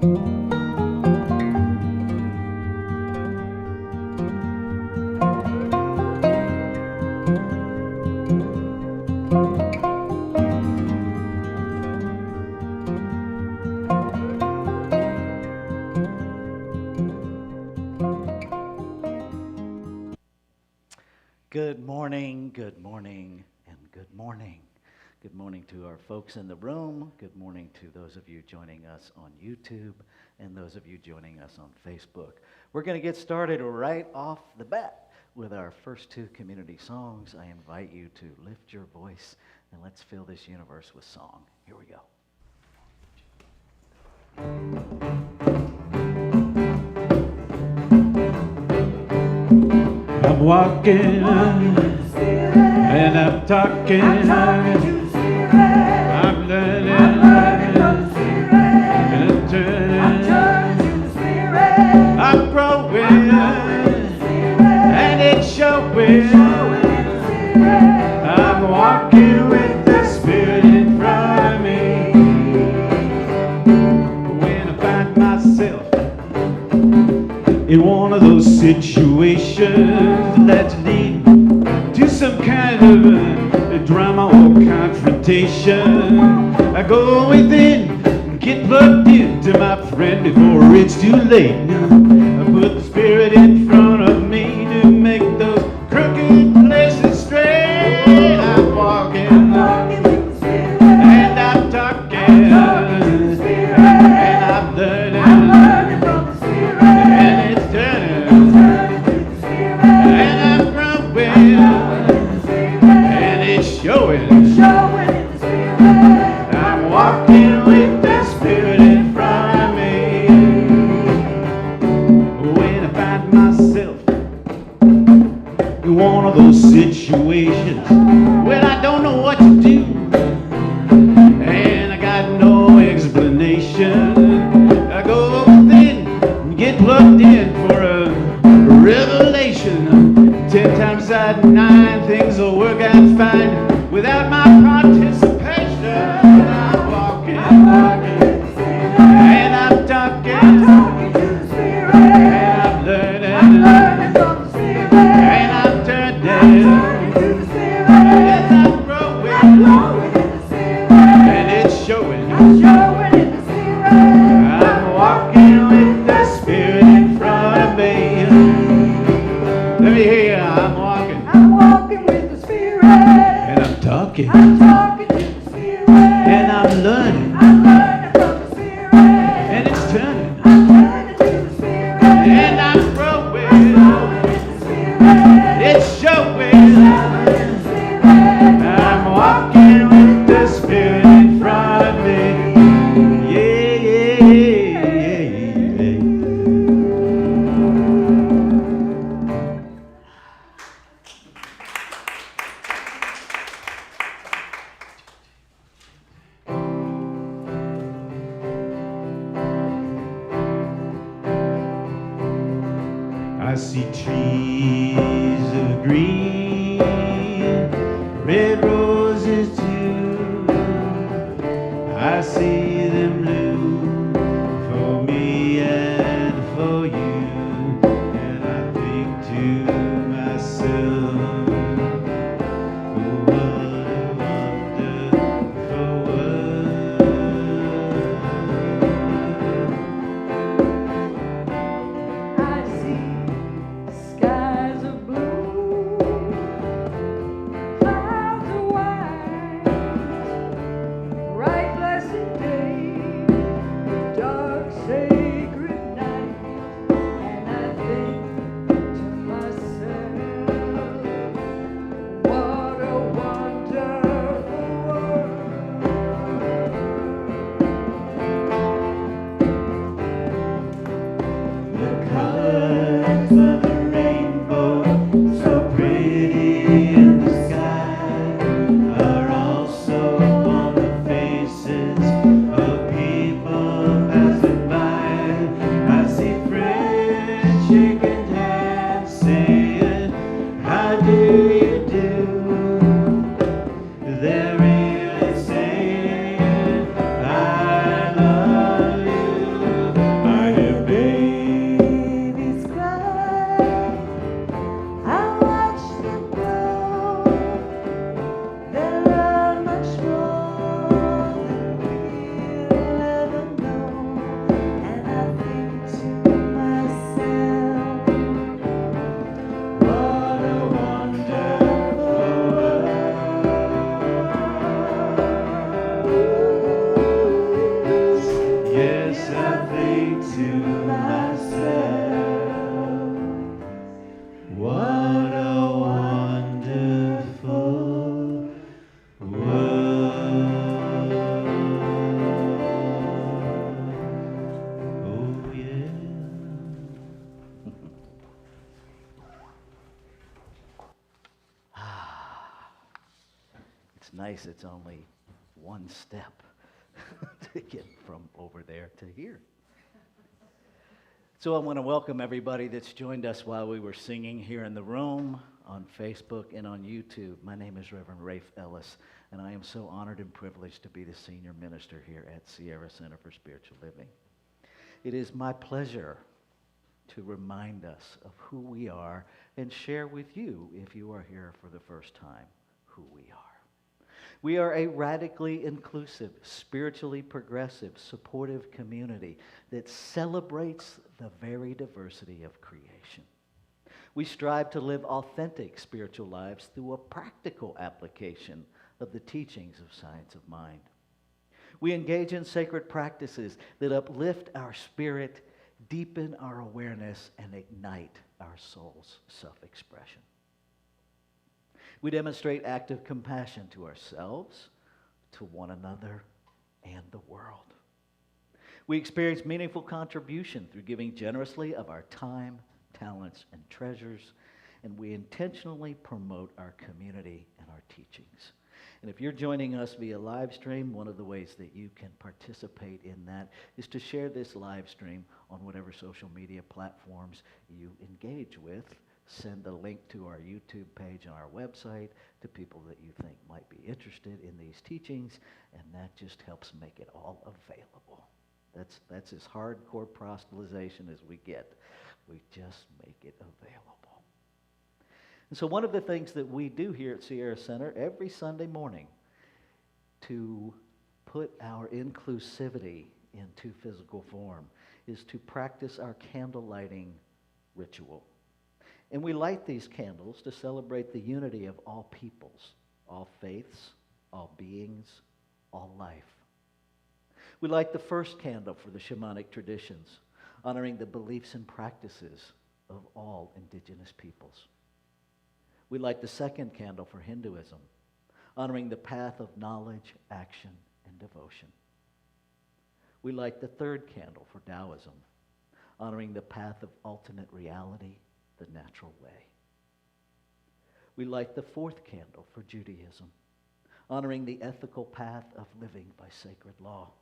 Good morning, good morning, and good morning. Good morning to our folks in the room. Good morning to those of you joining us on YouTube and those of you joining us on Facebook. We're going to get started right off the bat with our first two community songs. I invite you to lift your voice and let's fill this universe with song. Here we go. I'm walking and I'm talking. I'm learning and I'm turning. I'm growing and it's showing. I'm walking with the Spirit in front of me. When I find myself in one of those situations that lead to some kind of a drama or confrontation, I go within and get plugged into my friend before it's too late. I put the Spirit in front of me to make those crooked places straight. I'm walking and I'm talking and I'm learning. I'm walking with the Spirit in front of me. When I find myself in one of those situations, well, I don't know what to do, and I got no explanation. I go within and get plugged in for a revelation. 10 times out of 9, things will work out fine without my participation. I'm walking, and I'm talking, and I'm learning, and I'm turning, and I'm growing, and it's showing. I'm walking with the Spirit in front of me. Let me hear you. I'm walking with the Spirit. And I'm talking. I'm talking to the Spirit. And I'm learning. I'm learning from the Spirit. And it's turning. I'm turning to the Spirit. And I'm growing. I'm growing with the Spirit. It's showing. I'm walking with the Spirit in front of me. Yeah, yeah, yeah, yeah. I see trees of green, red roses too. I see them bloom for me and for you. And I think to myself, what a wonderful world. I see sky Yes, I think to myself, what a wonderful world. Oh, yeah. It's nice it's only one step to get from over there to here. So I want to welcome everybody that's joined us while we were singing here in the room, on Facebook, and on YouTube. My name is Reverend Rafe Ellis, and I am so honored and privileged to be the senior minister here at Sierra Center for Spiritual Living. It is my pleasure to remind us of who we are and share with you, if you are here for the first time, who we are. We are a radically inclusive, spiritually progressive, supportive community that celebrates the very diversity of creation. We strive to live authentic spiritual lives through a practical application of the teachings of science of mind. We engage in sacred practices that uplift our spirit, deepen our awareness, and ignite our soul's self-expression. We demonstrate active compassion to ourselves, to one another, and the world. We experience meaningful contribution through giving generously of our time, talents, and treasures, and we intentionally promote our community and our teachings. And if you're joining us via live stream, one of the ways that you can participate in that is to share this live stream on whatever social media platforms you engage with. Send a link to our YouTube page on our website to people that you think might be interested in these teachings, and that just helps make it all available. That's as hardcore proselytization as we get. We just make it available. And so one of the things that we do here at Sierra Center every Sunday morning to put our inclusivity into physical form is to practice our candle lighting ritual. And we light these candles to celebrate the unity of all peoples, all faiths, all beings, all life. We light the first candle for the shamanic traditions, honoring the beliefs and practices of all indigenous peoples. We light the second candle for Hinduism, honoring the path of knowledge, action, and devotion. We light the third candle for Taoism, honoring the path of ultimate reality, the natural way. We light the fourth candle for Judaism, honoring the ethical path of living by sacred law.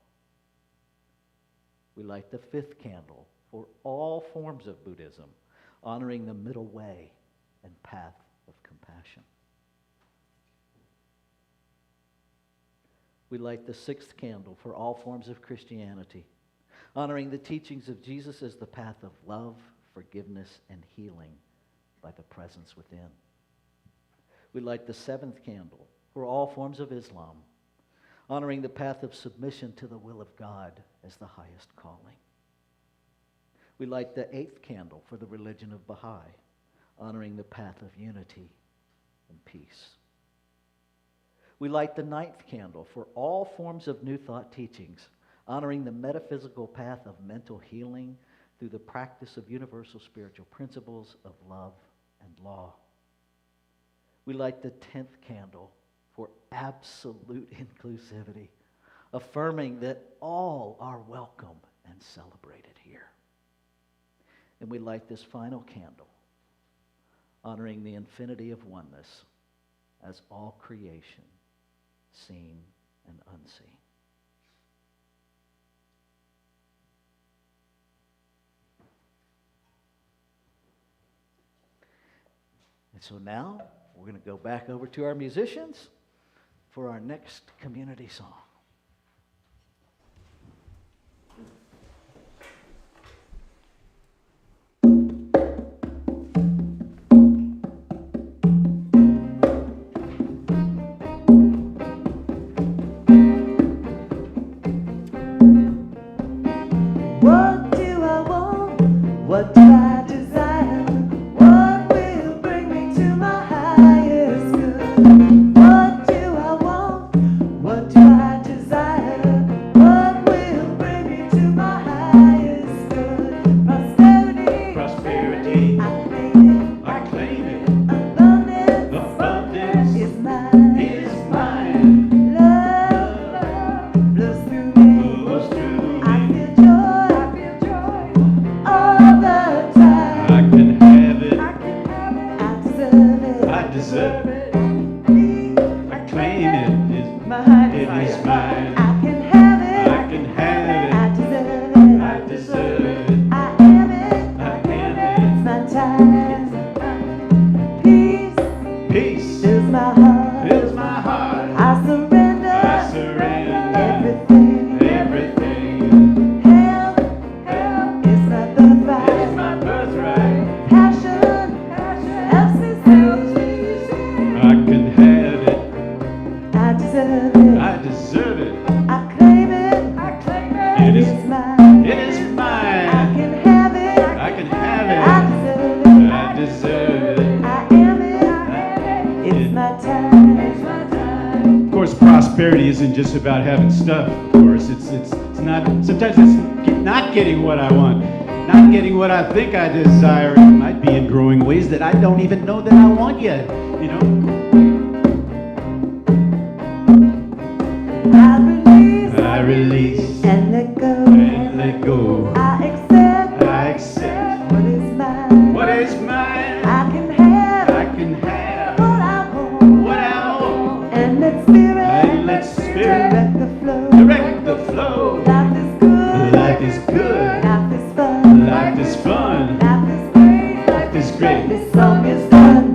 We light the fifth candle for all forms of Buddhism, honoring the middle way and path of compassion. We light the sixth candle for all forms of Christianity, honoring the teachings of Jesus as the path of love, forgiveness, and healing by the presence within. We light the seventh candle for all forms of Islam, honoring the path of submission to the will of God as the highest calling. We light the eighth candle for the religion of Baha'i, honoring the path of unity and peace. We light the ninth candle for all forms of New Thought teachings, honoring the metaphysical path of mental healing through the practice of universal spiritual principles of love and law. We light the 10th candle for absolute inclusivity, affirming that all are welcome and celebrated here. And we light this final candle, honoring the infinity of oneness as all creation, seen and unseen. And so now we're going to go back over to our musicians for our next community song. What do I want? What do I desire? What will bring me to my highest good? What do I want? What do I desire? What will bring me to It is mine. I can have it. I can have it. I deserve it. I deserve it. I am it. It's my time. It's my time. Of course, prosperity isn't just about having stuff. Of course, it's not. Sometimes it's not getting what I want, not getting what I think I desire. It might be in growing ways that I don't even know that I want yet. You know. I release And let go. I accept I accept what is mine. what is mine. I can have I can have what I want. what I want. And let spirit, And let spirit direct the flow. direct the flow. Life is good. Life is good. Life is fun. Life is fun. Life is great. Life is great. This song is done.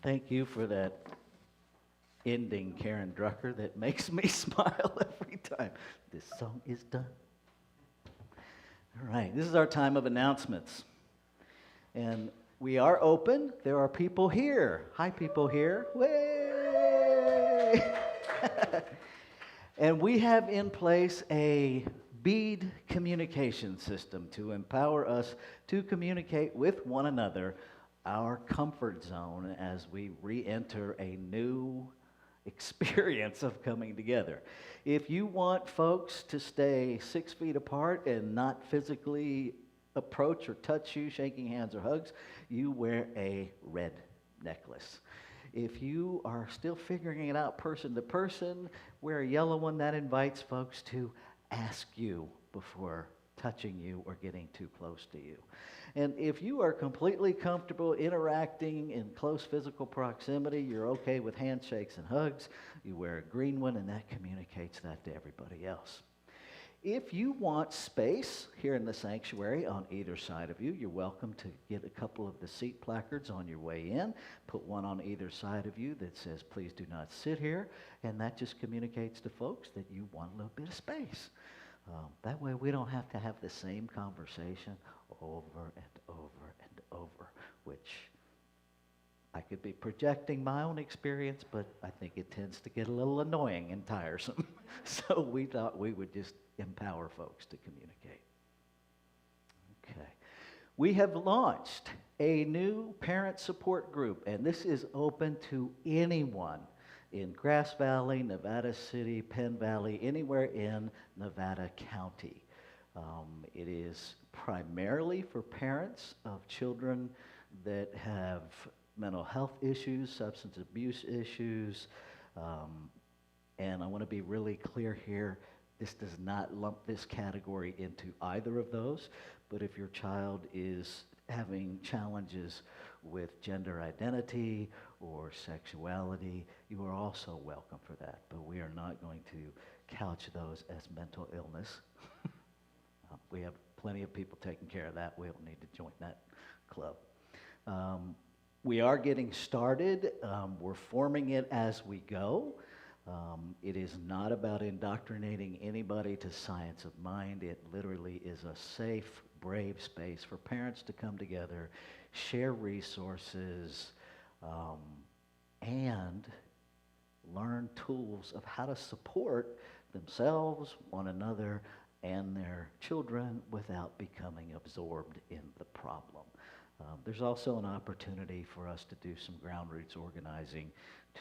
Thank you for that ending, Karen Drucker, that makes me smile every time. This song is done. All right, this is our time of announcements. And we are open. There are people here. Hi, people here. Way! And we have in place a bead communication system to empower us to communicate with one another, our comfort zone, as we re-enter a new experience of coming together. If you want folks to stay 6 feet apart and not physically approach or touch you, shaking hands or hugs, you wear a red necklace. If you are still figuring it out person to person, wear a yellow one. That invites folks to ask you before touching you or getting too close to you. And if you are completely comfortable interacting in close physical proximity, you're okay with handshakes and hugs, you wear a green one, and that communicates that to everybody else. If you want space here in the sanctuary on either side of you, you're welcome to get a couple of the seat placards on your way in. Put one on either side of you that says, "Please do not sit here," and that just communicates to folks that you want a little bit of space. That way we don't have to have the same conversation over and over and over, which I could be projecting my own experience, but I think it tends to get a little annoying and tiresome. So we thought we would just empower folks to communicate. Okay. We have launched a new parent support group, and this is open to anyone in Grass Valley, Nevada City, Penn Valley, anywhere in Nevada County. It is primarily for parents of children that have mental health issues, substance abuse issues, and I want to be really clear here, this does not lump this category into either of those, but if your child is having challenges with gender identity or sexuality, you are also welcome for that, but we are not going to couch those as mental illness. We have plenty of people taking care of that. We don't need to join that club. We are getting started. We're forming it as we go. It is not about indoctrinating anybody to science of mind. It literally is a safe, brave space for parents to come together, share resources, and learn tools of how to support themselves, one another, and their children without becoming absorbed in the problem. There's also an opportunity for us to do some ground roots organizing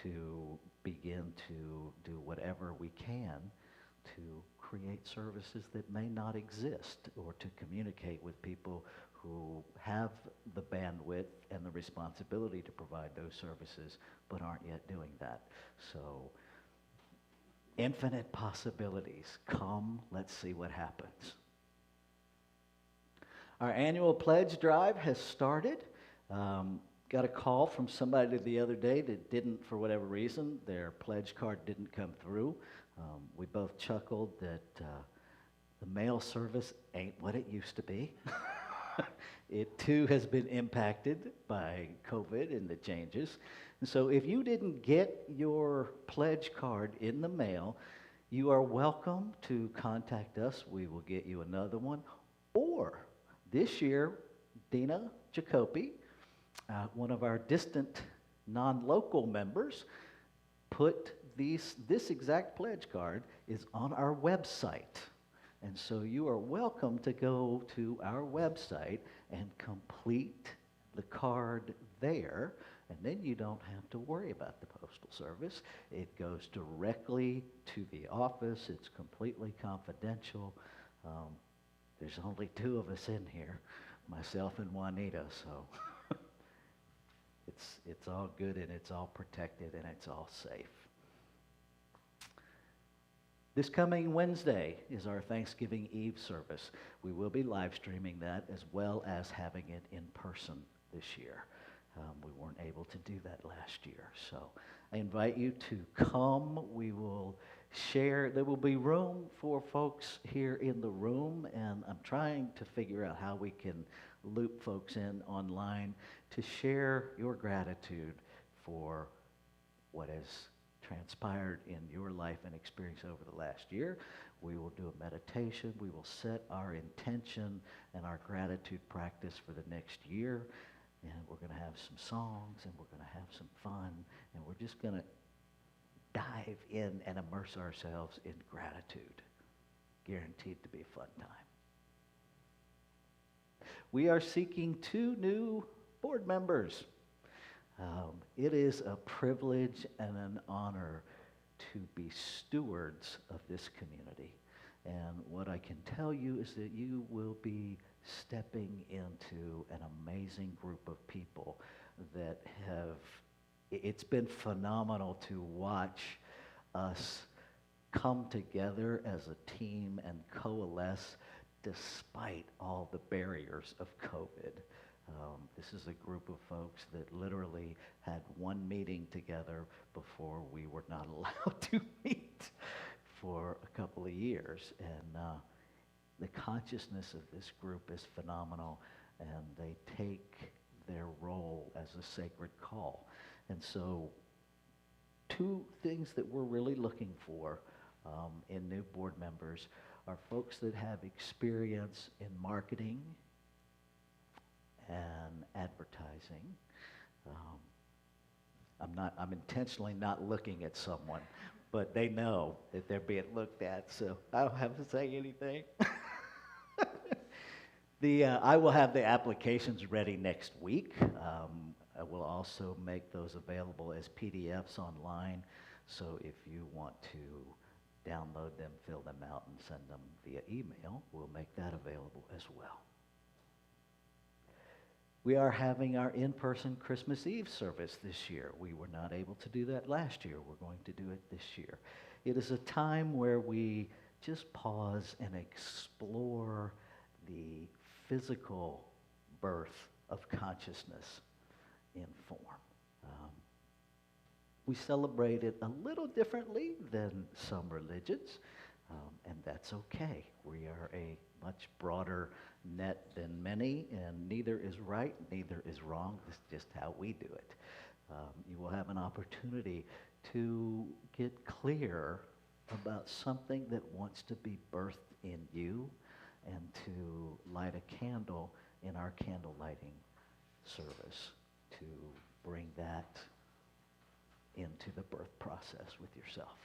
to begin to do whatever we can to create services that may not exist, or to communicate with people who have the bandwidth and the responsibility to provide those services but aren't yet doing that. So, infinite possibilities. Come, let's see what happens. Our annual pledge drive has started. Got a call from somebody the other day that didn't, for whatever reason, their pledge card didn't come through. We both chuckled that the mail service ain't what it used to be. It too has been impacted by COVID and the changes. And so if you didn't get your pledge card in the mail, you are welcome to contact us. We will get you another one. Or this year, Dina Jacoby, one of our distant Non-local members, this exact pledge card is on our website. And so you are welcome to go to our website and complete the card there, and then you don't have to worry about the Postal Service. It goes directly to the office. It's completely confidential. There's only two of us in here, myself and Juanita, so it's all good and it's all protected and it's all safe. This coming Wednesday is our Thanksgiving Eve service. We will be live streaming that as well as having it in person this year. We weren't able to do that last year. So I invite you to come. We will share. There will be room for folks here in the room, and I'm trying to figure out how we can loop folks in online to share your gratitude for what has transpired in your life and experience over the last year. We will do a meditation. We will set our intention and our gratitude practice for the next year. And we're going to have some songs, and we're going to have some fun, and we're just going to dive in and immerse ourselves in gratitude. Guaranteed to be a fun time. We are seeking 2 new board members. It is a privilege and an honor to be stewards of this community. And what I can tell you is that you will be stepping into an amazing group of people that it's been phenomenal to watch us come together as a team and coalesce despite all the barriers of COVID. This is a group of folks that literally had one meeting together before we were not allowed to meet for a couple of years. And the consciousness of this group is phenomenal, and they take their role as a sacred call. And so 2 things that we're really looking for in new board members are folks that have experience in marketing and advertising. I'm intentionally not looking at someone, but they know that they're being looked at, so I don't have to say anything. I will have the applications ready next week. I will also make those available as PDFs online, so if you want to download them, fill them out, and send them via email, we'll make that available as well. We are having our in-person Christmas Eve service this year. We were not able to do that last year. We're going to do it this year. It is a time where we just pause and explore the physical birth of consciousness in form. We celebrate it a little differently than some religions, and that's okay. We are a much broader net than many, and neither is right, neither is wrong. It's just how we do it. You will have an opportunity to get clear about something that wants to be birthed in you, and to light a candle in our candle lighting service to bring that into the birth process with yourself.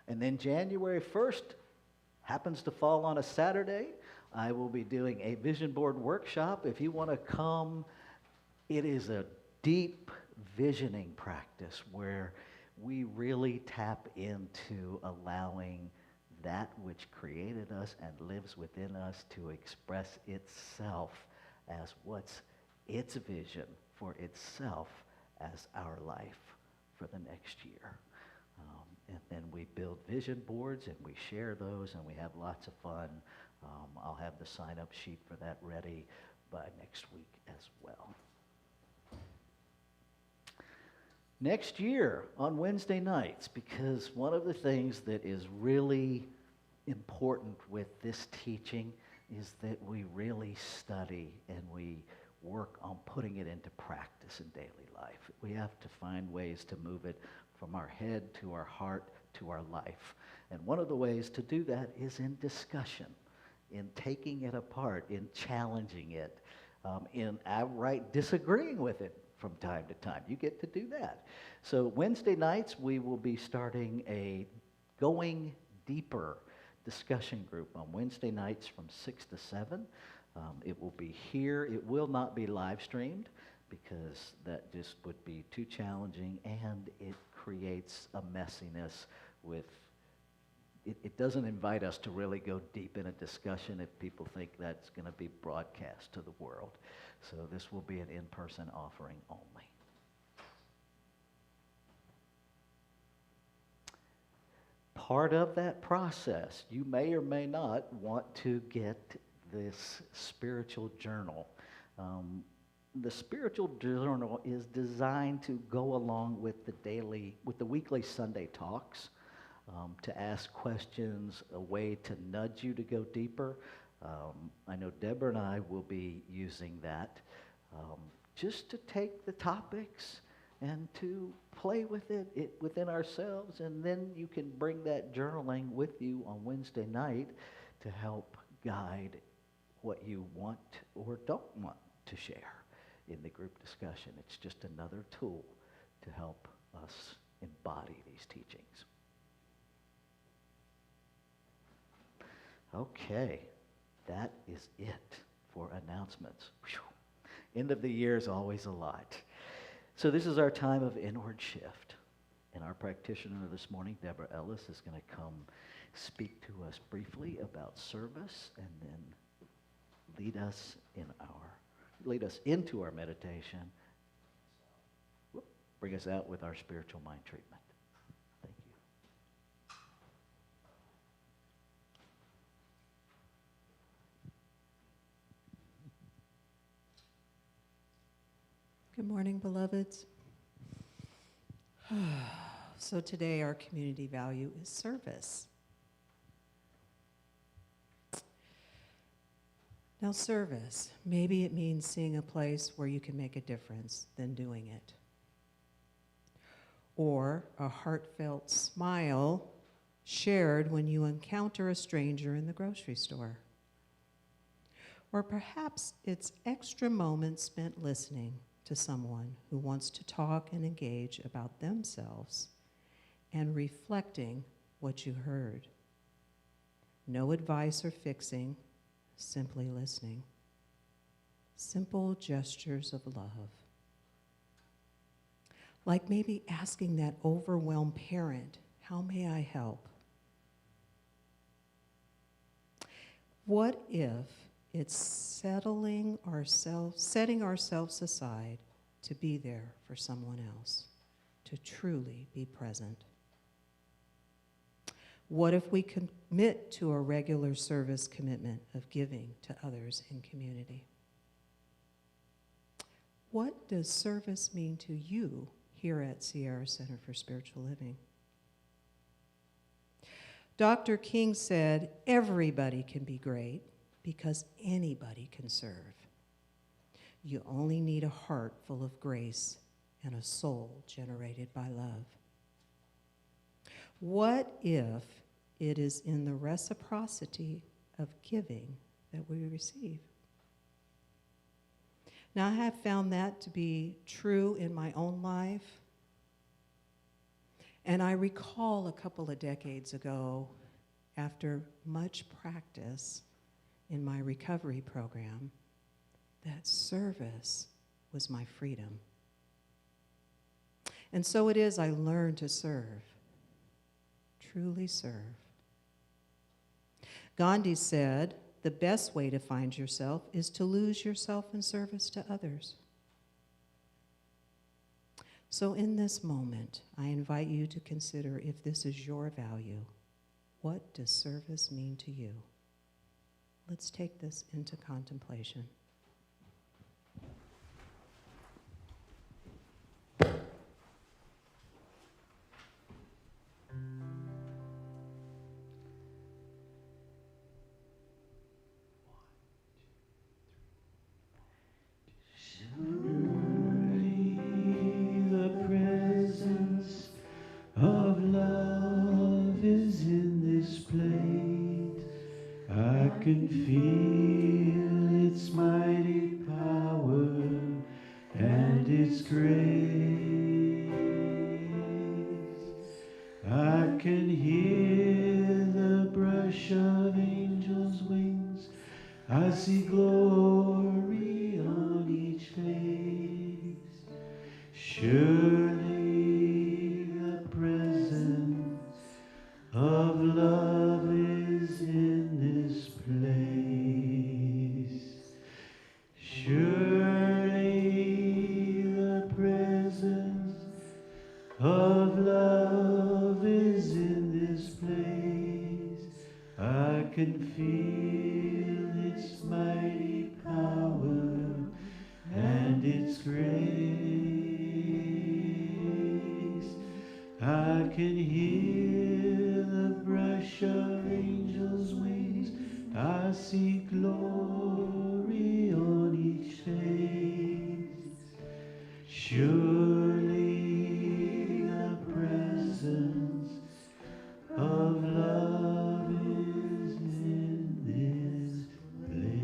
And then January 1st happens to fall on a Saturday. I will be doing a vision board workshop. If you want to come, it is a deep visioning practice where we really tap into allowing that which created us and lives within us to express itself as what's its vision for itself as our life for the next year. And then we build vision boards and we share those and we have lots of fun. I'll have the sign-up sheet for that ready by next week as well. Next year on Wednesday nights, because one of the things that is really important with this teaching is that we really study and we work on putting it into practice in daily life. We have to find ways to move it from our head to our heart to our life. And one of the ways to do that is in discussion, in taking it apart, in challenging it, in outright disagreeing with it from time to time. You get to do that. So Wednesday nights, we will be starting a Going Deeper discussion group on Wednesday nights from 6 to 7. It will be here. It will not be live streamed because that just would be too challenging, and it creates a messiness with it doesn't invite us to really go deep in a discussion if people think that's going to be broadcast to the world. So this will be an in-person offering only. Part of that process, you may or may not want to get this spiritual journal. The spiritual journal is designed to go along with the weekly Sunday talks, to ask questions, a way to nudge you to go deeper. I know Deborah and I will be using that just to take the topics and to play with it within ourselves, and then you can bring that journaling with you on Wednesday night to help guide what you want or don't want to share in the group discussion. It's just another tool to help us embody these teachings. Okay, that is it for announcements. Whew. End of the year is always a lot. So this is our time of inward shift. And our practitioner this morning, Deborah Ellis, is going to come speak to us briefly about service and then lead us into our meditation. Bring us out with our spiritual mind treatment. Thank you. Good morning, beloveds. So today our community value is service. Now service, maybe it means seeing a place where you can make a difference than doing it. Or a heartfelt smile shared when you encounter a stranger in the grocery store. Or perhaps it's extra moments spent listening to someone who wants to talk and engage about themselves and reflecting what you heard. No advice or fixing, simply listening. Simple gestures of love. Like maybe asking that overwhelmed parent, how may I help? What if it's setting ourselves aside to be there for someone else, to truly be present? What if we commit to a regular service commitment of giving to others in community? What does service mean to you here at Sierra Center for Spiritual Living? Dr. King said, everybody can be great because anybody can serve. You only need a heart full of grace and a soul generated by love. What if it is in the reciprocity of giving that we receive? Now, I have found that to be true in my own life. And I recall a couple of decades ago, after much practice in my recovery program, that service was my freedom. And so it is I learned to serve, truly serve. Gandhi said, the best way to find yourself is to lose yourself in service to others. So in this moment, I invite you to consider if this is your value. What does service mean to you? Let's take this into contemplation. I can feel it's my its grace. I can hear the brush of angels' wings. I see glory on each face. Surely the presence of love is in this place. Surely the presence of love is in this place. I can feel its mighty power and its grace. I can hear the brush of angels' wings. I see glory on each face. Surely the presence of love is in this place.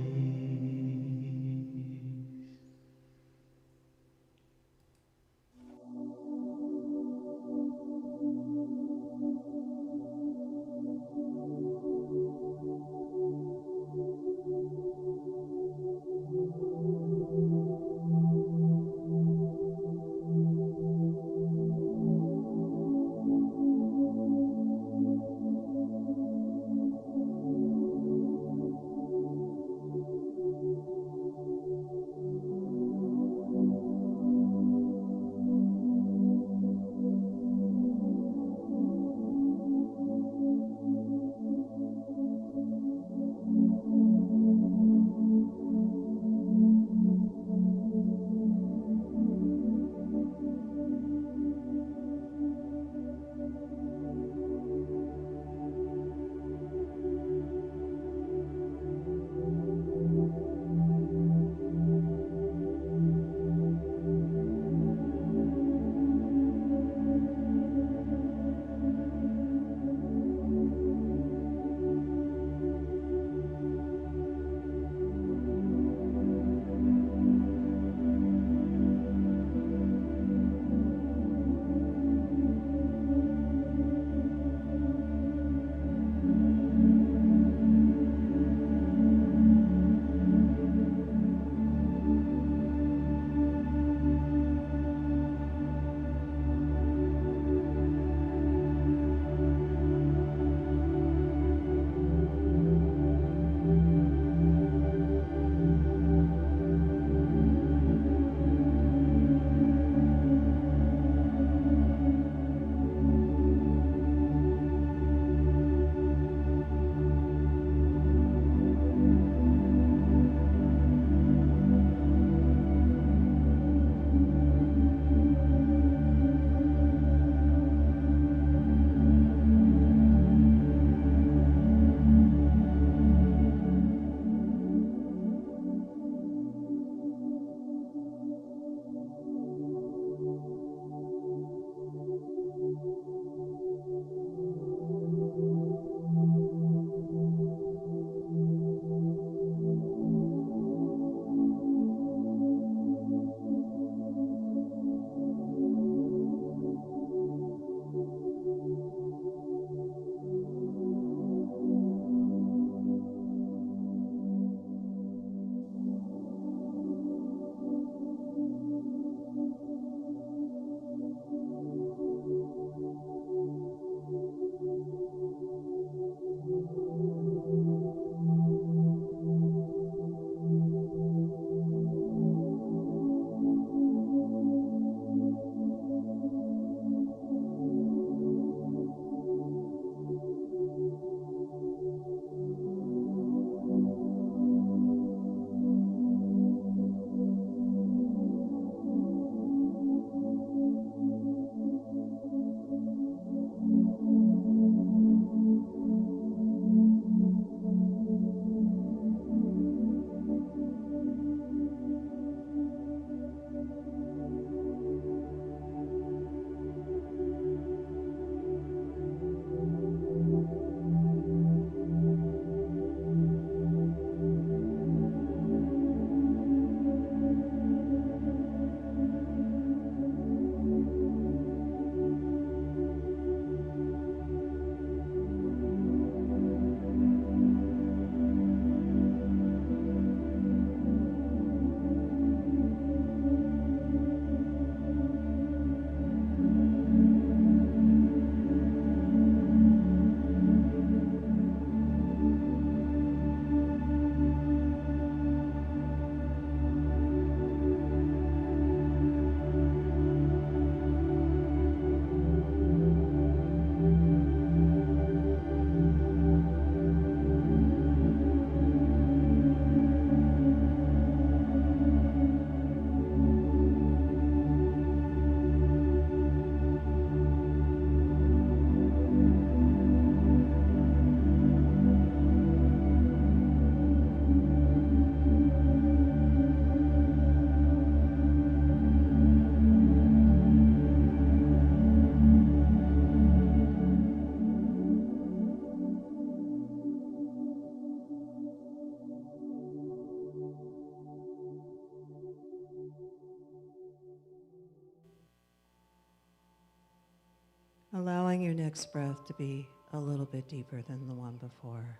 Allowing your next breath to be a little bit deeper than the one before.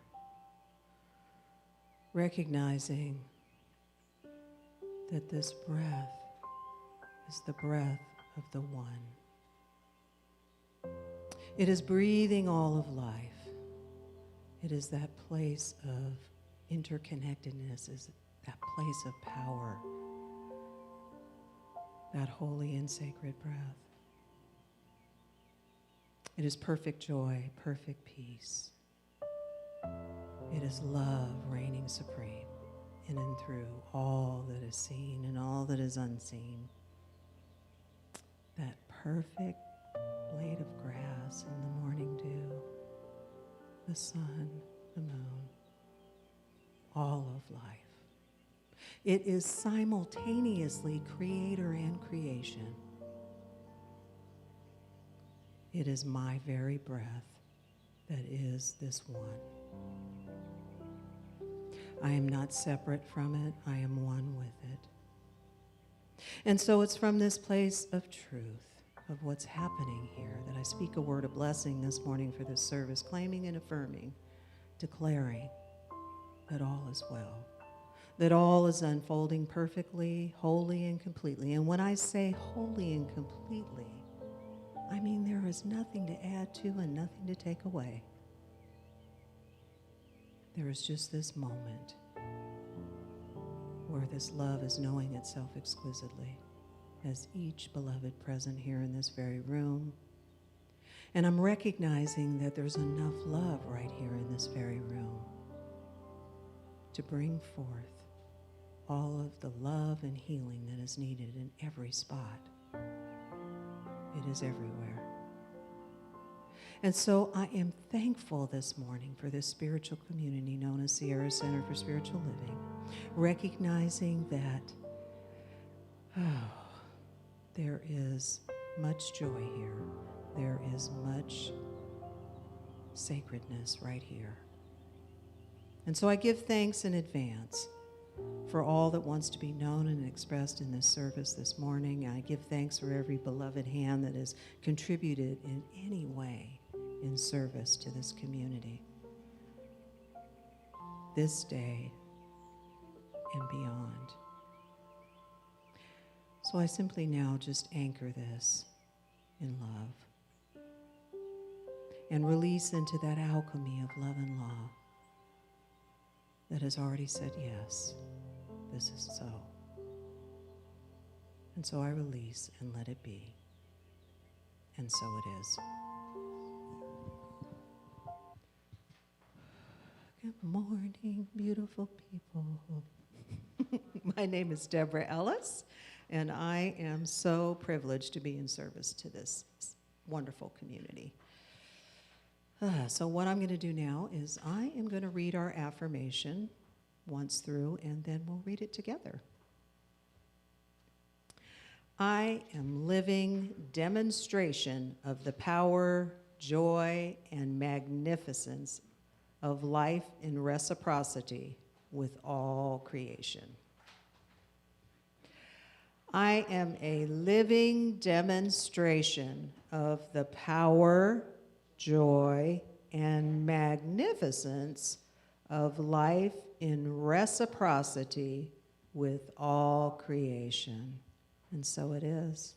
Recognizing that this breath is the breath of the One. It is breathing all of life. It is that place of interconnectedness, is that place of power, that holy and sacred breath. It is perfect joy, perfect peace. It is love reigning supreme in and through all that is seen and all that is unseen. That perfect blade of grass in the morning dew, the sun, the moon, all of life. It is simultaneously creator and creation. It is my very breath that is this one. I am not separate from it. I am one with it. And so it's from this place of truth, of what's happening here, that I speak a word of blessing this morning for this service, claiming and affirming, declaring that all is well, that all is unfolding perfectly, wholly, and completely. And when I say wholly and completely, I mean there is nothing to add to and nothing to take away. There is just this moment where this love is knowing itself exquisitely as each beloved present here in this very room. And I'm recognizing that there's enough love right here in this very room to bring forth all of the love and healing that is needed in every spot. It is everywhere. And so I am thankful this morning for this spiritual community known as Sierra Center for Spiritual Living, recognizing that there is much joy here. There is much sacredness right here. And so I give thanks in advance for all that wants to be known and expressed in this service this morning. I give thanks for every beloved hand that has contributed in any way in service to this community, this day and beyond. So I simply now just anchor this in love and release into that alchemy of love and law that has already said, yes, this is so. And so I release and let it be. And so it is. Good morning, beautiful people. My name is Deborah Ellis, and I am so privileged to be in service to this wonderful community. So what I'm going to do now is I am going to read our affirmation once through, and then we'll read it together. I am living demonstration of the power, joy, and magnificence of life in reciprocity with all creation. I am a living demonstration of the power, joy, and magnificence of life in reciprocity with all creation. And so it is.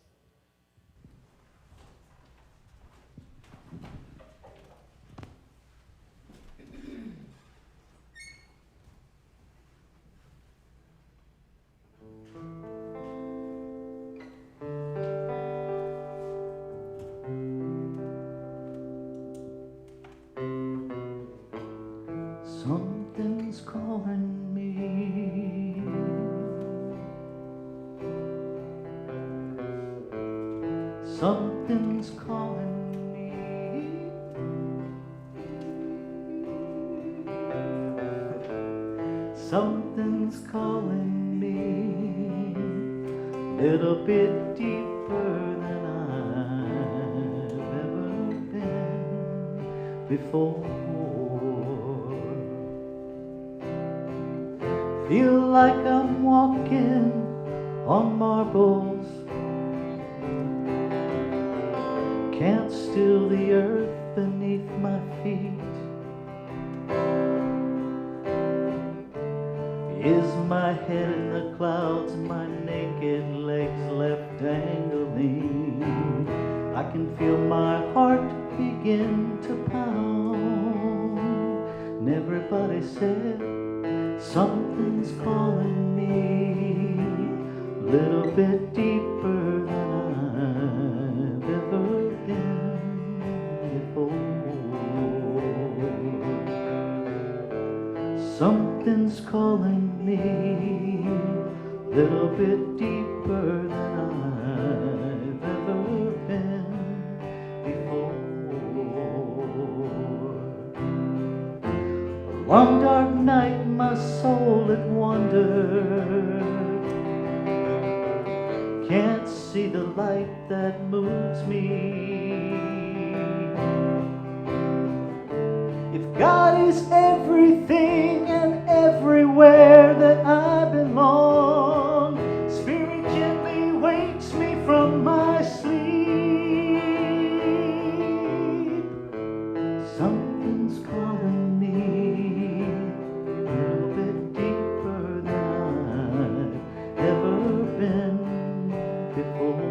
Something's calling me. Something's calling me. Something's calling me. Little bit deeper than I've ever been before. Feel like I'm walking on marbles. Can't still the earth beneath my feet. Is my head in the clouds, my naked legs left dangling? I can feel my heart begin to pound. And everybody said something's calling me a little bit deeper than I've ever been before. Something's calling me a little bit deeper than I've ever been before. A long dark night, my soul it wandered. Can't see the light that moves me. If God is everything and everywhere that I belong, Spirit gently wakes me from my sleep. Something's calling me a little bit deeper than I've ever been before.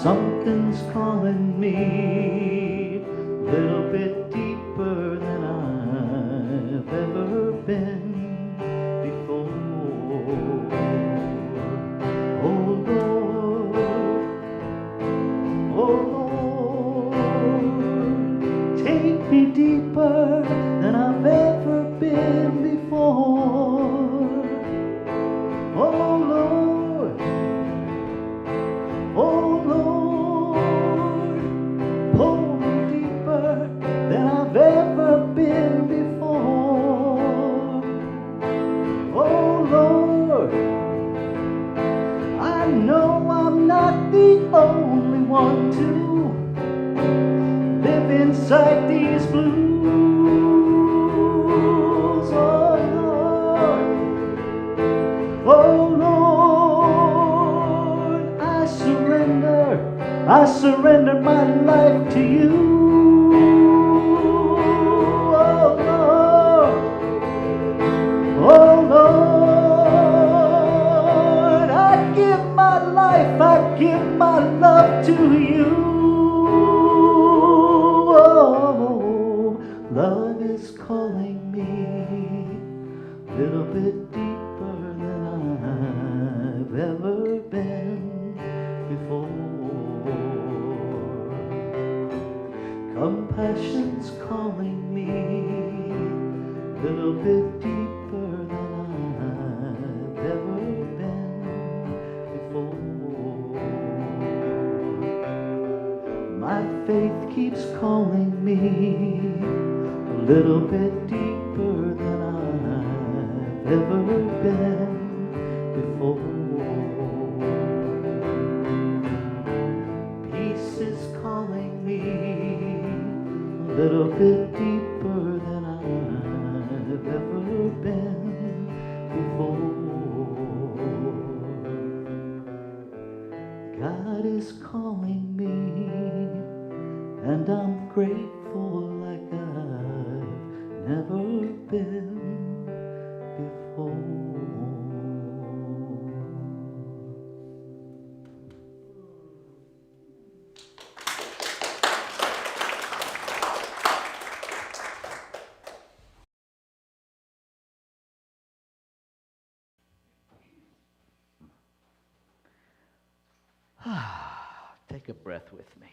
Something's calling me a little bit deeper than I've ever been before. Oh Lord, take me deeper than I've ever been before. Oh Lord, oh Lord, pull me deeper than I've ever been before. Oh Lord, I know I'm not the only one to live inside these blues. Oh Lord, oh Lord, I surrender my life to you. Oh Lord, oh Lord, I give my life, I give my love to you. Oh, love is calling me a little bit deeper than I've ever been before. Compassion's calling me a little bit deeper than I've ever been before. My faith keeps calling me a little bit deeper than I've ever been before. Peace is calling me a little bit deeper than I've ever been before. God is calling me, and I'm grateful like I've never been before. Take a breath with me.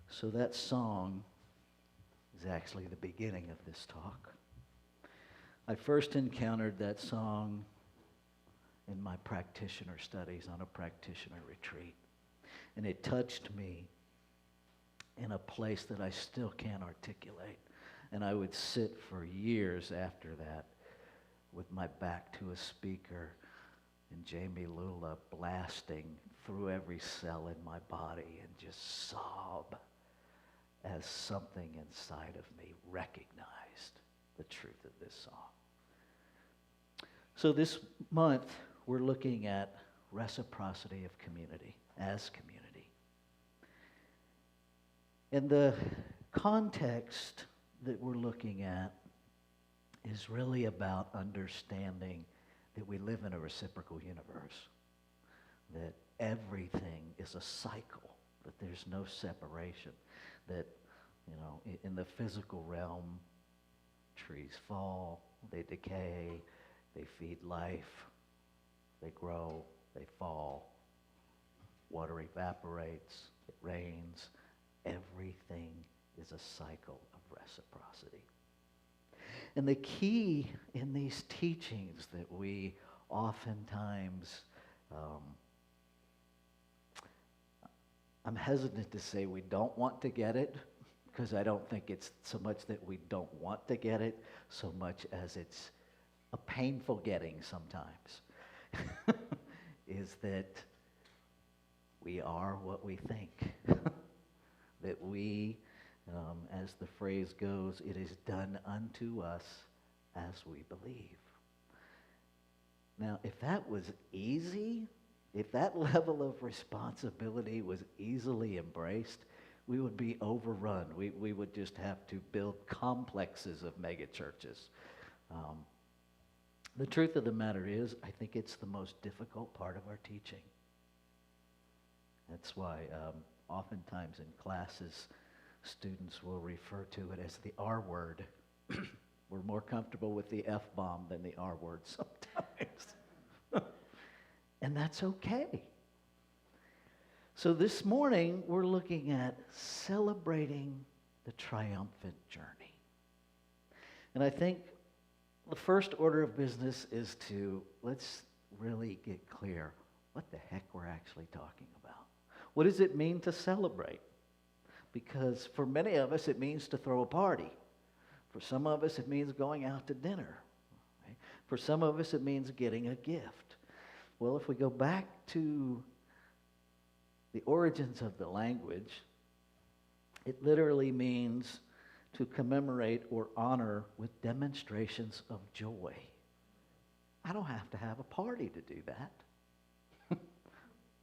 So that song is actually the beginning of this talk. I first encountered that song in my practitioner studies on a practitioner retreat. And it touched me in a place that I still can't articulate. And I would sit for years after that with my back to a speaker and Jamie Lula blasting through every cell in my body and just sob as something inside of me recognized the truth of this song. So this month, we're looking at reciprocity of community, as community. And the context that we're looking at is really about understanding that we live in a reciprocal universe, that everything is a cycle, that there's no separation, that, in the physical realm, trees fall, they decay, they feed life, they grow, they fall, water evaporates, it rains. Everything is a cycle of reciprocity. And the key in these teachings that we oftentimes, I'm hesitant to say we don't want to get it, because I don't think it's so much that we don't want to get it, so much as it's a painful getting sometimes, is that we are what we think. That we, as the phrase goes, it is done unto us as we believe. Now, if that was easy, if that level of responsibility was easily embraced, we would be overrun. We would just have to build complexes of megachurches. The truth of the matter is, I think it's the most difficult part of our teaching. That's why oftentimes in classes, students will refer to it as the R word. We're more comfortable with the F-bomb than the R word sometimes. And that's okay. So this morning, we're looking at celebrating the triumphant journey. And I think the first order of business is let's really get clear what the heck we're actually talking about. What does it mean to celebrate? Because for many of us, it means to throw a party. For some of us, it means going out to dinner. Right? For some of us, it means getting a gift. Well, if we go back to the origins of the language, it literally means to commemorate or honor with demonstrations of joy. I don't have to have a party to do that.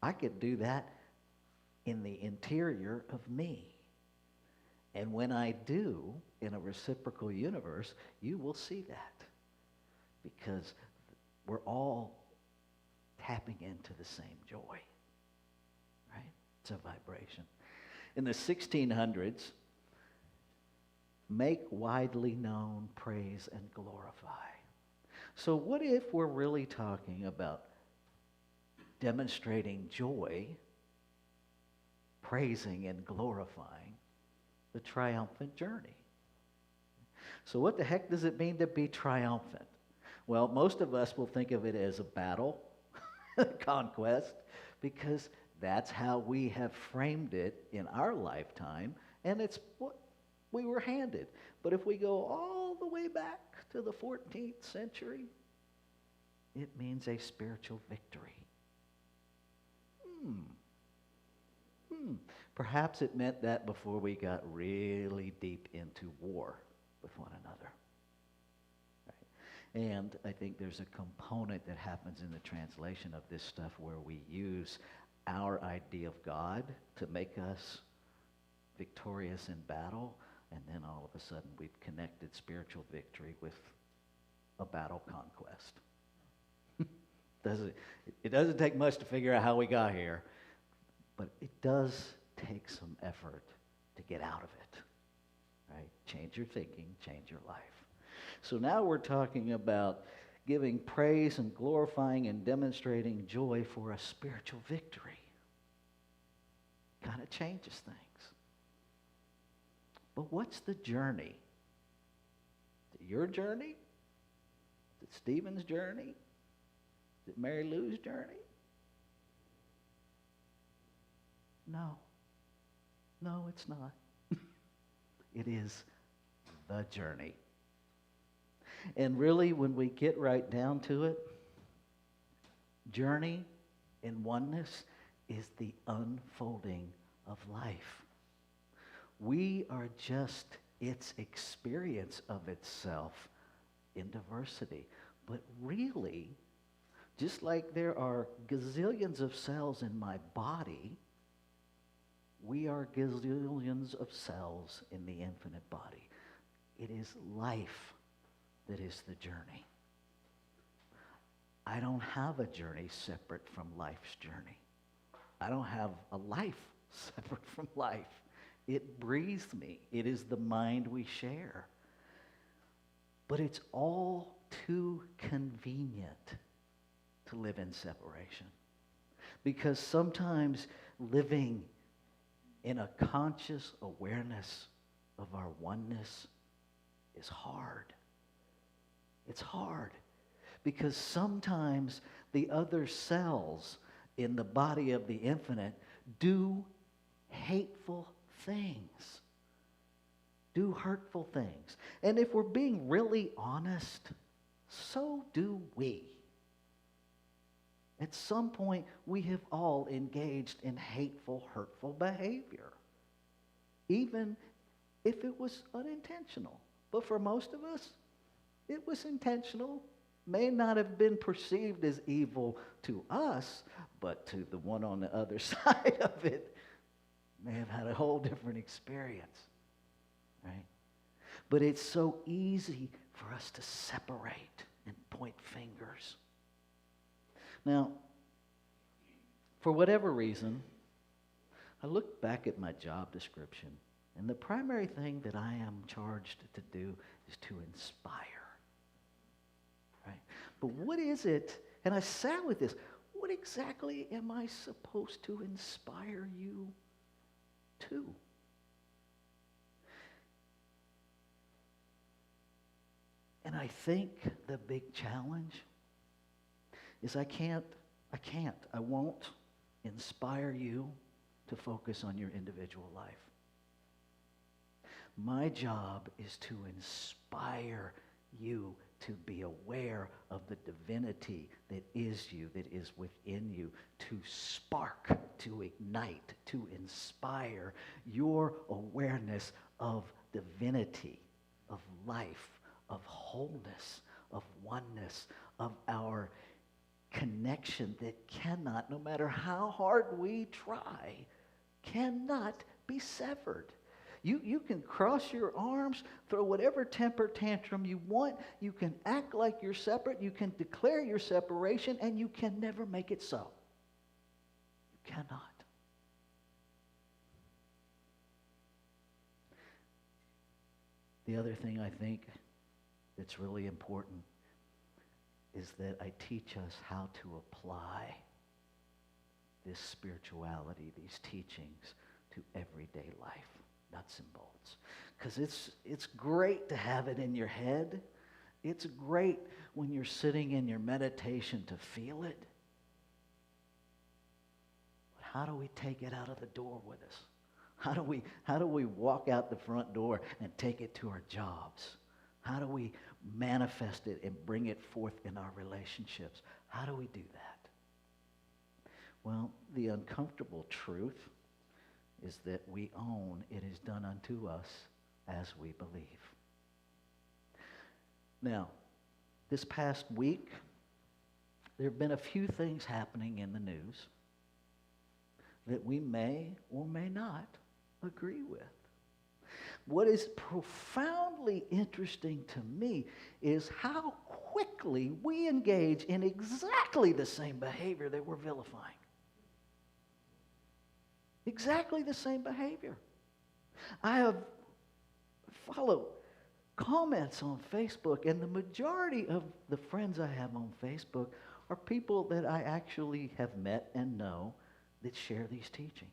I could do that in the interior of me. And when I do, in a reciprocal universe, you will see that. Because we're all tapping into the same joy. Right? It's a vibration. In the 1600s, make widely known, praise, and glorify. So what if we're really talking about demonstrating joy, praising and glorifying the triumphant journey? So what the heck does it mean to be triumphant? Well, most of us will think of it as a battle, conquest, because that's how we have framed it in our lifetime, and it's what we were handed. But if we go all the way back to the 14th century, it means a spiritual victory. Perhaps it meant that before we got really deep into war with one another. Right? And I think there's a component that happens in the translation of this stuff where we use our idea of God to make us victorious in battle, and then all of a sudden we've connected spiritual victory with a battle conquest. It doesn't take much to figure out how we got here, but it does take some effort to get out of it, right? Change your thinking, change your life. So now we're talking about giving praise and glorifying and demonstrating joy for a spiritual victory. Kind of changes things. But what's the journey? Is it your journey? Is it Stephen's journey? Is it Mary Lou's journey? No. No, it's not. It is the journey. And really, when we get right down to it, journey in oneness is the unfolding of life. We are just its experience of itself in diversity. But really, just like there are gazillions of cells in my body, we are gazillions of cells in the infinite body. It is life that is the journey. I don't have a journey separate from life's journey. I don't have a life separate from life. It breathes me. It is the mind we share. But it's all too convenient to live in separation. Because sometimes living in a conscious awareness of our oneness is hard. It's hard. Because sometimes the other cells in the body of the infinite do hateful things, do hurtful things. And if we're being really honest, so do we. At some point, we have all engaged in hateful, hurtful behavior, even if it was unintentional. But for most of us, it was intentional. May not have been perceived as evil to us, but to the one on the other side of it, may have had a whole different experience, right? But it's so easy for us to separate and point fingers. Now, for whatever reason, I looked back at my job description, and the primary thing that I am charged to do is to inspire. Right? But what is it, and I sat with this, what exactly am I supposed to inspire you to? And I think the big challenge is I won't inspire you to focus on your individual life. My job is to inspire you to be aware of the divinity that is you, that is within you, to spark, to ignite, to inspire your awareness of divinity, of life, of wholeness, of oneness, of our connection that cannot, no matter how hard we try, cannot be severed. You can cross your arms, throw whatever temper tantrum you want. You can act like you're separate. You can declare your separation, and you can never make it so. You cannot. The other thing I think that's really important is that I teach us how to apply this spirituality, these teachings, to everyday life. Nuts and bolts. Because it's great to have it in your head. It's great when you're sitting in your meditation to feel it. But how do we take it out of the door with us? How do we walk out the front door and take it to our jobs? How do we manifest it and bring it forth in our relationships? How do we do that? Well, the uncomfortable truth is that we own it is done unto us as we believe. Now, this past week, there have been a few things happening in the news that we may or may not agree with. What is profoundly interesting to me is how quickly we engage in exactly the same behavior that we're vilifying. Exactly the same behavior. I have followed comments on Facebook, and the majority of the friends I have on Facebook are people that I actually have met and know that share these teachings.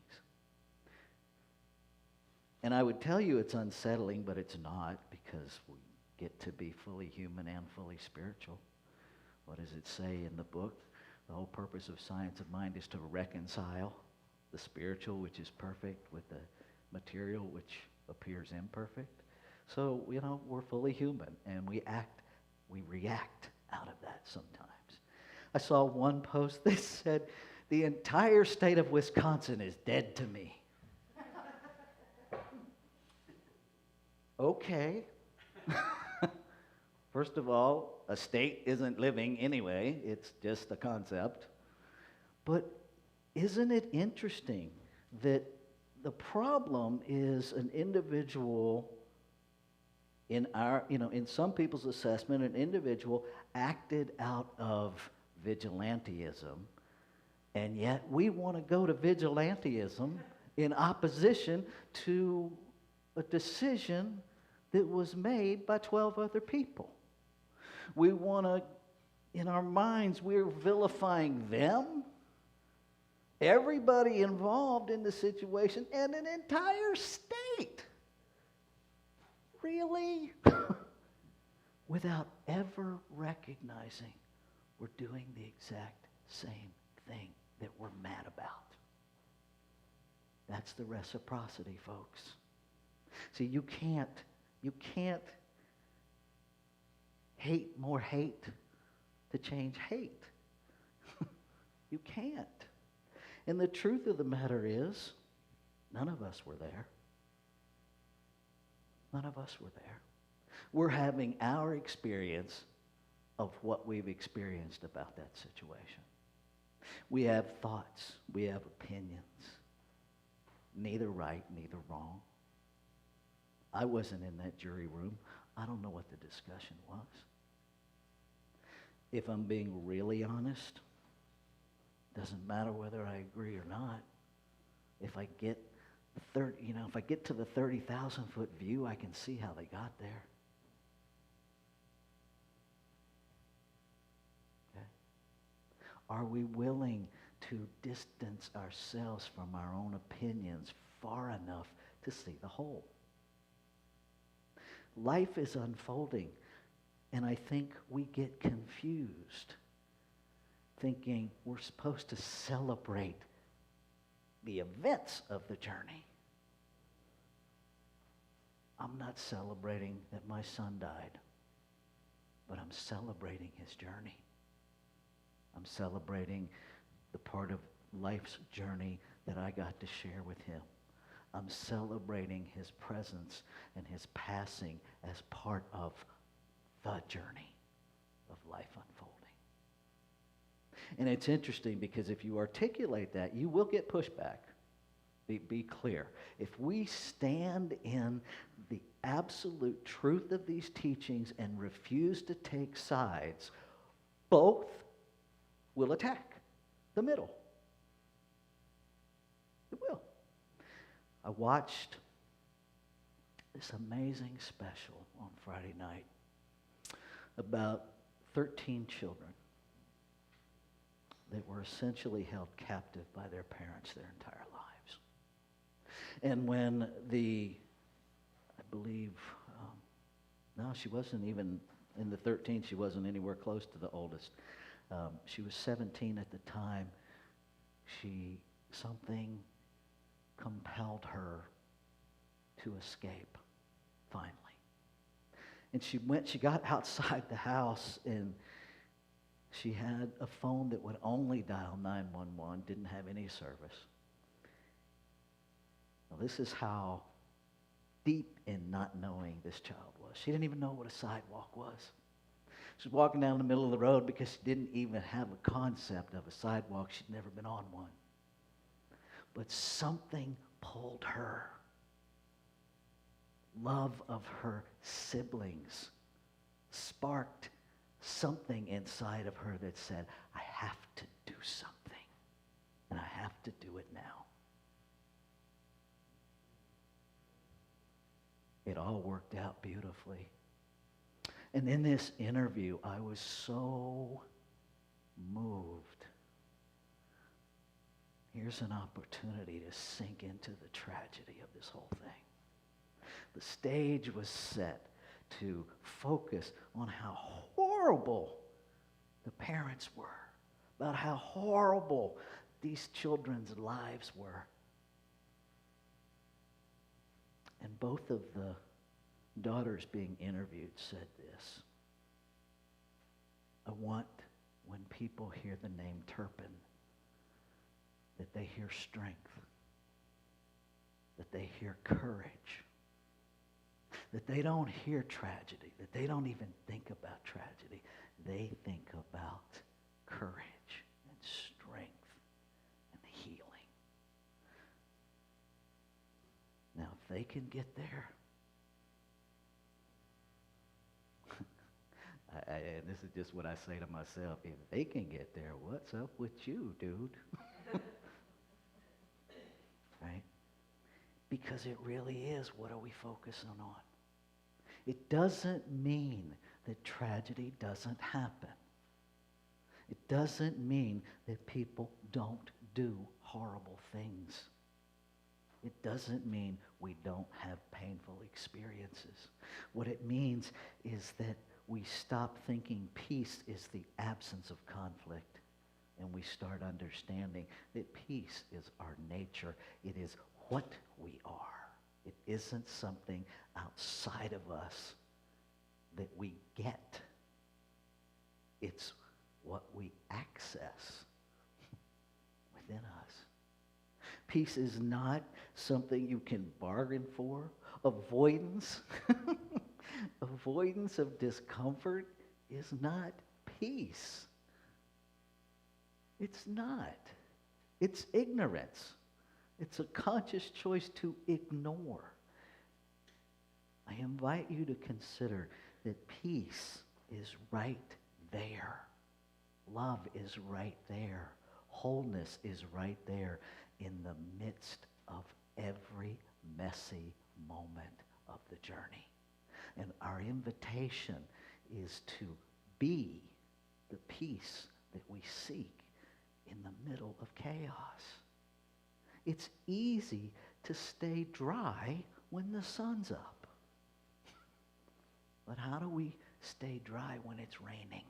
And I would tell you it's unsettling, but it's not, because we get to be fully human and fully spiritual. What does it say in the book? The whole purpose of Science of Mind is to reconcile the spiritual, which is perfect, with the material, which appears imperfect. So, we're fully human, and we react out of that sometimes. I saw one post that said, "The entire state of Wisconsin is dead to me." Okay. First of all, a state isn't living anyway, it's just a concept. But isn't it interesting that the problem is an individual in some people's assessment, an individual acted out of vigilantism, and yet we want to go to vigilantism in opposition to a decision that was made by 12 other people. We want to, in our minds, we're vilifying them, everybody involved in the situation, and an entire state. Really? Without ever recognizing we're doing the exact same thing that we're mad about. That's the reciprocity, folks. See, you can't hate more hate to change hate. You can't. And the truth of the matter is, none of us were there. None of us were there. We're having our experience of what we've experienced about that situation. We have thoughts. We have opinions. Neither right, neither wrong. I wasn't in that jury room. I don't know what the discussion was. If I'm being really honest, doesn't matter whether I agree or not. If I get if I get to the 30,000-foot view, I can see how they got there. Okay? Are we willing to distance ourselves from our own opinions far enough to see the whole? Life is unfolding, and I think we get confused thinking we're supposed to celebrate the events of the journey. I'm not celebrating that my son died, but I'm celebrating his journey. I'm celebrating the part of life's journey that I got to share with him. I'm celebrating his presence and his passing as part of the journey of life unfolding. And it's interesting because if you articulate that, you will get pushback. Be clear. If we stand in the absolute truth of these teachings and refuse to take sides, both will attack the middle. It will. I watched this amazing special on Friday night about 13 children that were essentially held captive by their parents their entire lives. And when I believe, no, she wasn't even in the 13, she wasn't anywhere close to the oldest. She was 17 at the time. Something compelled her to escape, finally. And she got outside the house, and she had a phone that would only dial 911, didn't have any service. Now, this is how deep in not knowing this child was. She didn't even know what a sidewalk was. She was walking down the middle of the road because she didn't even have a concept of a sidewalk. She'd never been on one. But something pulled her. Love of her siblings sparked something inside of her that said, I have to do something, and I have to do it now. It all worked out beautifully. And in this interview, I was so moved. Here's an opportunity to sink into the tragedy of this whole thing. The stage was set to focus on how horrible the parents were, about how horrible these children's lives were. And both of the daughters being interviewed said this: I want, when people hear the name Turpin, that they hear strength, that they hear courage, that they don't hear tragedy, that they don't even think about tragedy. They think about courage and strength and healing. Now, if they can get there, and this is just what I say to myself, if they can get there, what's up with you, dude? Right? Because it really is, what are we focusing on? It doesn't mean that tragedy doesn't happen. It doesn't mean that people don't do horrible things. It doesn't mean we don't have painful experiences. What it means is that we stop thinking peace is the absence of conflict, and we start understanding that peace is our nature. It is what we are. It isn't something outside of us that we get. It's what we access within us. Peace is not something you can bargain for. Avoidance, avoidance of discomfort is not peace. It's not. It's ignorance. It's a conscious choice to ignore. I invite you to consider that peace is right there. Love is right there. Wholeness is right there in the midst of every messy moment of the journey. And our invitation is to be the peace that we seek in the middle of chaos. It's easy to stay dry when the sun's up. But how do we stay dry when it's raining?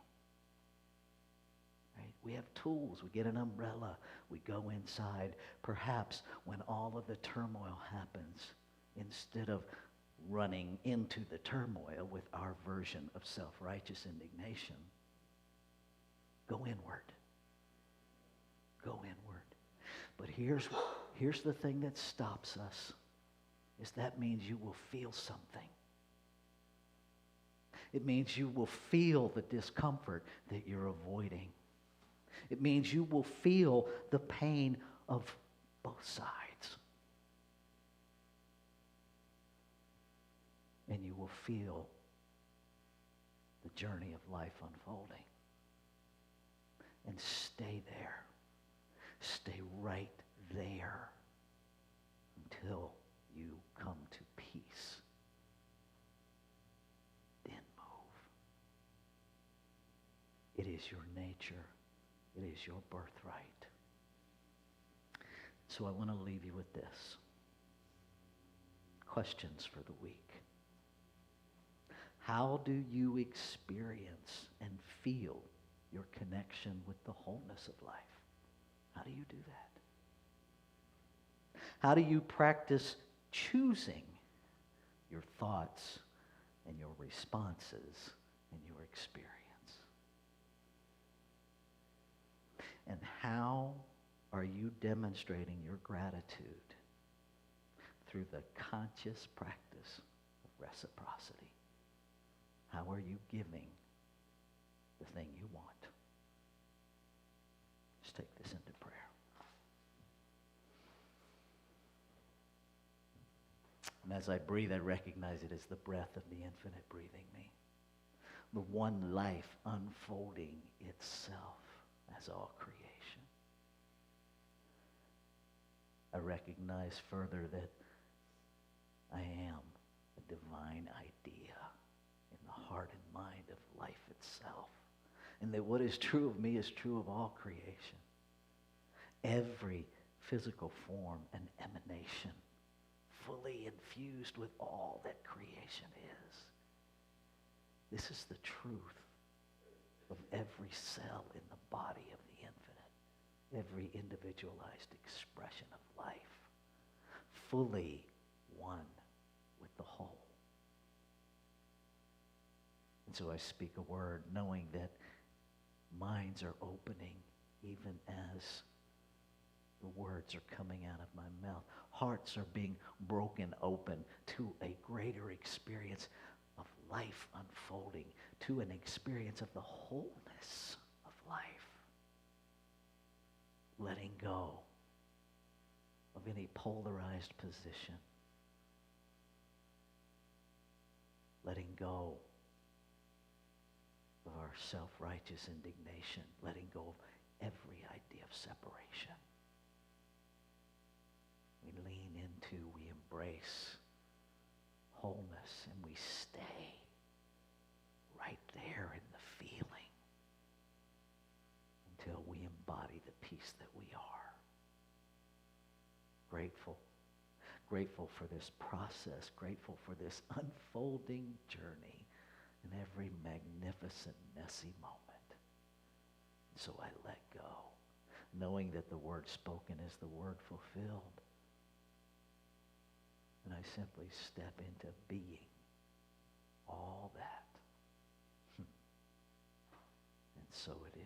Right? We have tools. We get an umbrella. We go inside. Perhaps when all of the turmoil happens, instead of running into the turmoil with our version of self-righteous indignation, go inward. Go inward. But here's the thing that stops us, is that means you will feel something. It means you will feel the discomfort that you're avoiding. It means you will feel the pain of both sides. And you will feel the journey of life unfolding. And stay there. Stay right there until you come to peace. Then move. It is your nature. It is your birthright. So I want to leave you with this. Questions for the week. How do you experience and feel your connection with the wholeness of life? How do you do that? How do you practice choosing your thoughts and your responses and your experience? And how are you demonstrating your gratitude through the conscious practice of reciprocity? How are you giving the thing you want? Let's take this into prayer. And as I breathe, I recognize it as the breath of the infinite breathing me. The one life unfolding itself as all creation. I recognize further that I am a divine idea in the heart and mind of life itself. And that what is true of me is true of all creation. Every physical form and emanation fully infused with all that creation is. This is the truth of every cell in the body of the infinite, every individualized expression of life, fully one with the whole. And so I speak a word knowing that minds are opening even as the words are coming out of my mouth. Hearts are being broken open to a greater experience of life unfolding unfolding to an experience of the wholeness of life. Letting go of any polarized position. Letting go of our self-righteous indignation. Letting go of every idea of separation. We lean into, we embrace wholeness, and we stay right there in the feeling until we embody the peace that we are. Grateful. Grateful for this process. Grateful for this unfolding journey in every magnificent, messy moment. So I let go, knowing that the word spoken is the word fulfilled. And I simply step into being all that. And so it is.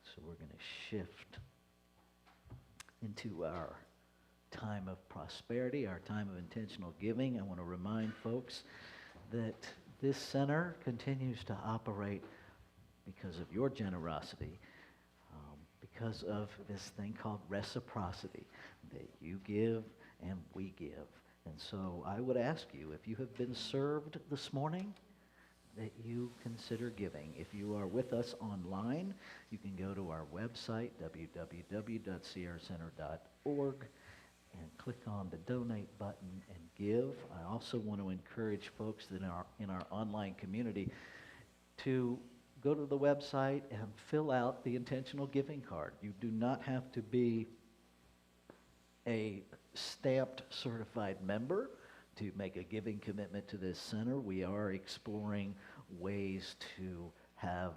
So we're going to shift into our time of prosperity, our time of intentional giving. I want to remind folks that this center continues to operate because of your generosity, because of this thing called reciprocity, that you give and we give. And so I would ask you, if you have been served this morning, that you consider giving. If you are with us online, you can go to our website, www.sierracenter.org, and click on the donate button and give. I also want to encourage folks that in our online community to go to the website and fill out the intentional giving card. You do not have to be a stamped certified member to make a giving commitment to this center. We are exploring ways to have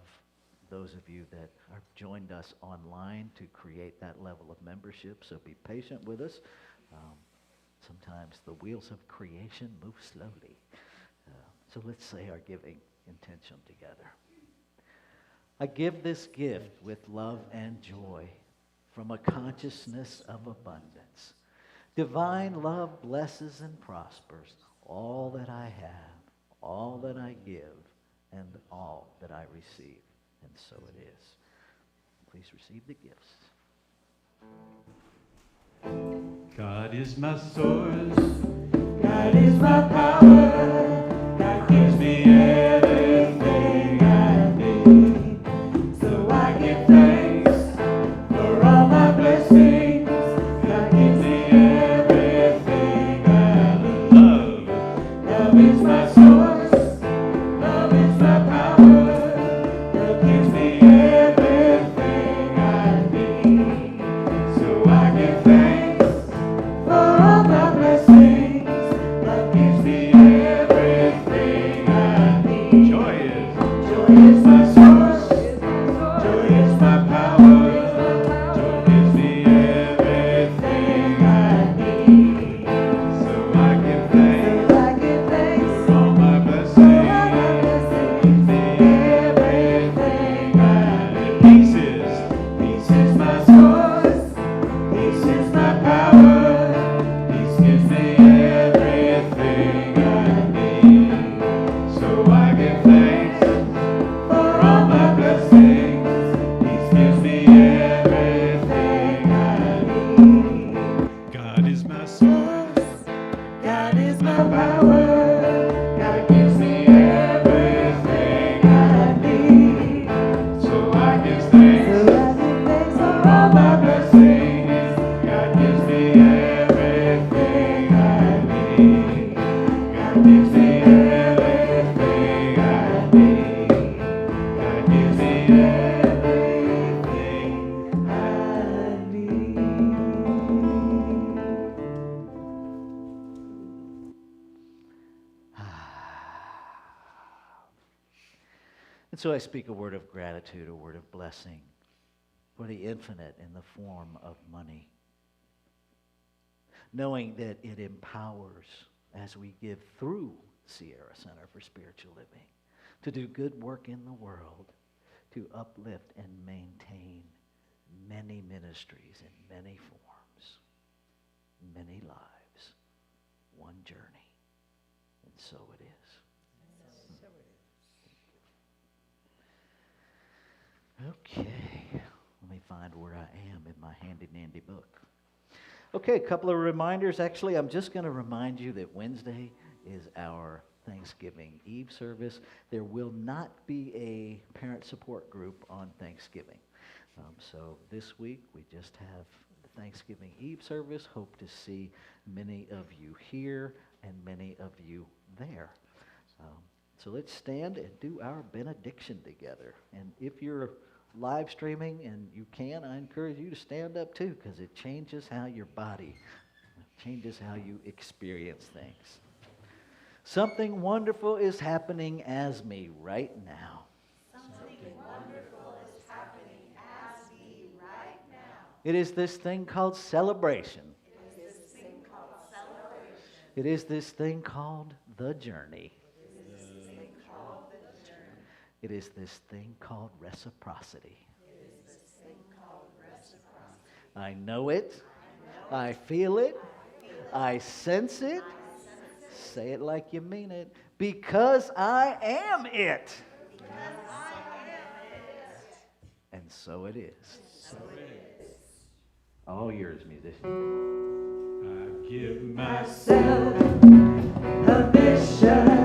those of you that have joined us online to create that level of membership, so be patient with us. Sometimes the wheels of creation move slowly. So let's say our giving intention together. I give this gift with love and joy from a consciousness of abundance. Divine love blesses and prospers all that I have, all that I give, and all that I receive. And so it is. Please receive the gifts. God is my source. God is my power. God gives me everything I need. So I give thanks for all my blessings. God gives me everything I need. Love is my source. Love is my power. Love gives me everything I need. So I give thanks for all my blessings. Love gives me everything I need. Joy is my source. Joy is my power. Joy gives me everything I need. So I give thanks for all my blessings. Gives me everything I need. Peace Peace is my source. Peace is my power. Peace gives me everything I need. So I give thanks for all my blessings. Peace gives me everything I need. God is my source. God is my power. God gives me everything I need. So I give thanks For all my blessings. God gives me everything I need. God gives me everything I need. God gives me everything I need. And so I speak a word of gratitude, a word of blessing for the infinite in the form of money. Knowing that it empowers as we give through Sierra Center for Spiritual Living to do good work in the world, to uplift and maintain many ministries in many forms, many lives, one journey. And so it is. Okay, let me find where I am in my handy-dandy book. Okay, a couple of reminders. Actually, I'm just going to remind you that Wednesday is our Thanksgiving Eve service. There will not be a parent support group on Thanksgiving. So this week, we just have the Thanksgiving Eve service. Hope to see many of you here and many of you there. So let's stand and do our benediction together. And if you're live streaming and you can, I encourage you to stand up too, because it changes how your body, changes how you experience things. Something wonderful is happening as me right now. Something wonderful is happening as me right now. It is this thing called celebration. It is this thing called celebration. It is this thing called the journey. It is this thing called the journey. It is this thing called reciprocity. It is this thing called reciprocity. I know it. I feel it. I sense it. Say it like you mean it. Because I am it. Because I am it. And so it is. So it is. All yours, musician. I give Myself a vision.